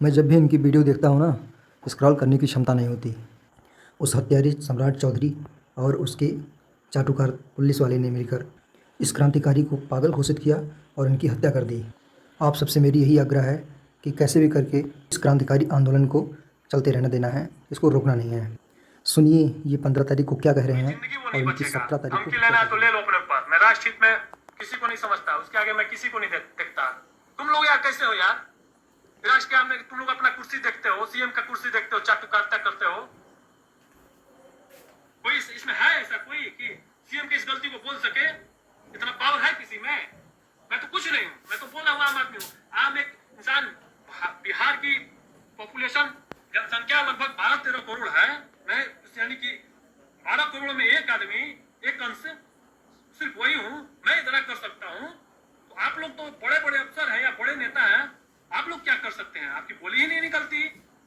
मैं जब भी इनकी वीडियो देखता हूँ ना, स्क्रॉल करने की क्षमता नहीं होती। उस हत्यारे सम्राट चौधरी और उसके चाटुकार पुलिस वाले ने मिलकर इस क्रांतिकारी को पागल घोषित किया और इनकी हत्या कर दी। आप सबसे मेरी यही आग्रह है कि कैसे भी करके इस क्रांतिकारी आंदोलन को चलते रहने देना है, इसको रोकना नहीं है। सुनिए ये 15 तारीख को क्या कह रहे हैं और इनकी 17 तारीख को धमकी लेना है तो ले लो अपने ऊपर। मैं राष्ट्र हित में किसी को नहीं समझता, उसके आगे मैं किसी को नहीं देखता। तुम लोग यार कैसे हो यार? राष्ट्र के आगे तुम लोग अपना कुर्सी देखते हो, सीएम का कुर्सी देखते हो, चाटुकारिता करते हो। कोई इसमें है ऐसा कोई कि सीएम की इस गलती को बोल सके? इतना पावर है किसी में? मैं तो कुछ नहीं हूँ, मैं तो बोल रहा हूँ आम आदमी हूँ। आम एक इंसान। बिहार की पॉपुलेशन जनसंख्या लगभग 12-13 करोड़ है। मैं यानी कि 12 करोड़ में एक आदमी, एक अंश सिर्फ वही हूँ। मैं इतना कर सकता हूँ तो आप लोग तो बड़े बड़े अफसर हैं या बड़े नेता हैं, आप लोग क्या कर सकते हैं? आपकी बोली ही नहीं निकलती,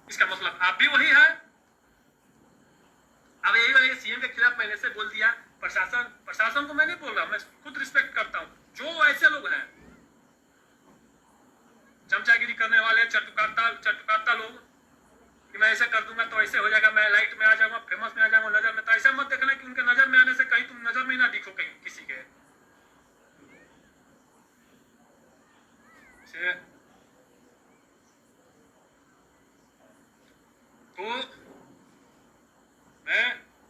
इसका मतलब आप भी वही है। अब यही वाले सीएम के खिलाफ मैंने से बोल दिया। प्रशासन को मैं नहीं बोल रहा, मैं खुद रिस्पेक्ट करता हूँ। जो ऐसे लोग हैं चमचागिरी करने वाले, चटुकारता लोग कि मैं ऐसे कर दूंगा तो ऐसे हो जाएगा, मैं लाइट में आ जाऊंगा, फेमस में आ जाऊंगा, नजर में, तो ऐसा मत देखना कि उनके नजर में आने से कहीं तुम नजर में ना दिखो कहीं किसी के। तो मैं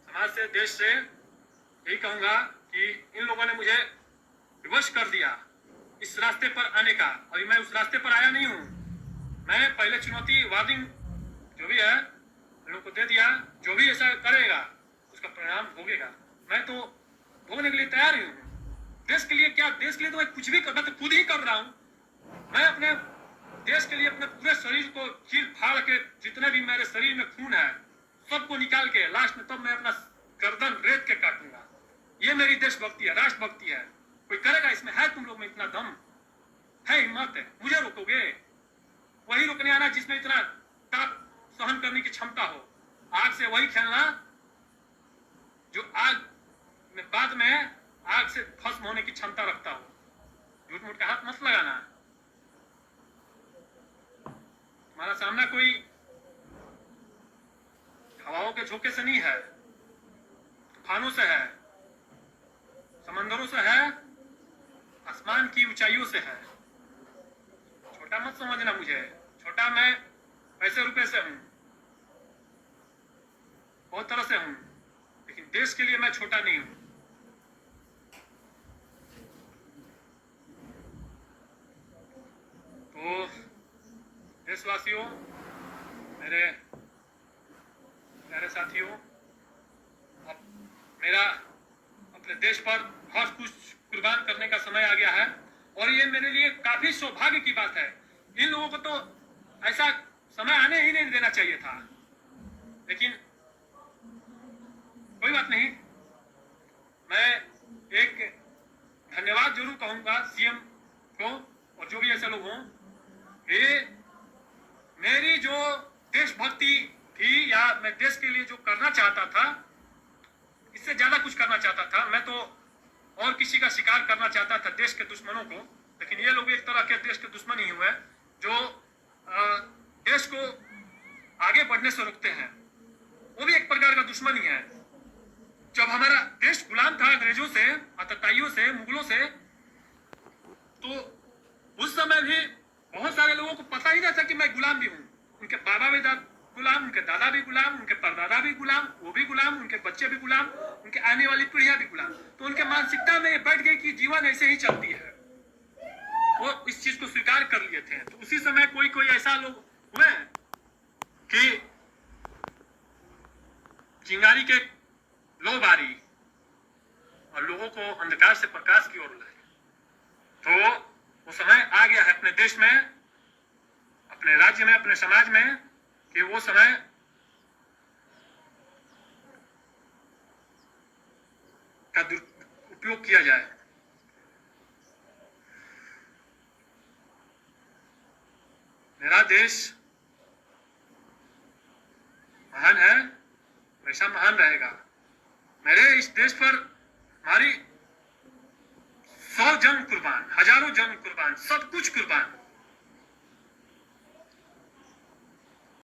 समाज से, देश से यही कहूंगा कि इन लोगों ने मुझे विवश कर दिया इस रास्ते पर आने का। अभी मैं उस रास्ते पर आया नहीं हूं। मैं पहले चुनौती, वार्निंग जो भी है इन लोगों को दे दिया। जो भी ऐसा करेगा उसका परिणाम भोगेगा। मैं तो भोगने के लिए तैयार ही हूँ। देश के लिए क्या, देश के लिए तो मैं कुछ भी कर, मैं तो खुद ही कर रहा हूँ। मैं अपने देश के लिए अपने पूरे शरीर को चीर फाड़ के, जितने भी मेरे शरीर में खून है सबको निकाल के लास्ट में तब मैं अपना गर्दन रेत के काटूंगा। ये मेरी देशभक्ति है, राष्ट्रभक्ति है। कोई करेगा इसमें? है तुम लोग में इतना दम है, हिम्मत है? मुझे रोकोगे? वही रोकने आना जिसमें इतना ताप सहन करने की क्षमता हो। आग से वही खेलना जो आग में बाद में आग से भस्म होने की क्षमता रखता हो। झूठ मूठ का हाथ मत लगाना। हमारा सामना कोई हवाओं के झोंके से नहीं है, तूफानों से है, समंदरों से है, आसमान की ऊंचाइयों से है। छोटा मत समझना मुझे। छोटा मैं पैसे रुपए से हूं, बहुत तरह से हूं, लेकिन देश के लिए मैं छोटा नहीं हूं। तो देशवासियों, मेरे प्यारे साथियों, अब मेरा अपने देश पर बहुत कुछ कुर्बान करने का समय आ गया है और ये मेरे लिए काफी सौभाग्य की बात है। इन लोगों को तो ऐसा समय आने ही नहीं देना चाहिए था, लेकिन कोई बात नहीं। मैं एक धन्यवाद जरूर कहूंगा सीएम को और जो भी ऐसे लोग हों। ये मेरी जो देशभक्ति थी या मैं देश के लिए जो करना चाहता था, इससे ज्यादा कुछ करना चाहता था। मैं तो और किसी का शिकार करना चाहता था, देश के दुश्मनों को। लेकिन ये लोग एक तरह के देश के दुश्मन ही हुए जो देश को आगे बढ़ने से रोकते हैं। वो भी एक प्रकार का दुश्मन ही है। जब हमारा देश गुलाम था अंग्रेजों से, आतताइयों से, मुगलों से, तो उस समय भी बहुत सारे लोगों को पता ही नहीं था कि मैं गुलाम भी हूँ। उनके बाबा भी गुलाम, उनके दादा भी गुलाम, उनके परदादा भी गुलाम, वो भी गुलाम, उनके बच्चे भी गुलाम, उनके आने वाली पीढ़ियां भी गुलाम। तो उनके मानसिकता में बैठ गई कि जीवन ऐसे ही चलती है। वो इस चीज को स्वीकार कर लिए थे। तो उसी समय कोई कोई ऐसा लोग हुए कि चिंगारी के लो बारी और लोगों को अंधकार से प्रकाश की ओर लाए। तो वो समय आ गया है अपने देश में, अपने राज्य में, अपने समाज में, कि वो समय का उपयोग किया जाए। मेरा देश महान है, हमेशा महान रहेगा। मेरे इस देश पर हमारी 100 जन कुर्बान, हजारों जन कुर्बान, सब कुछ कुर्बान।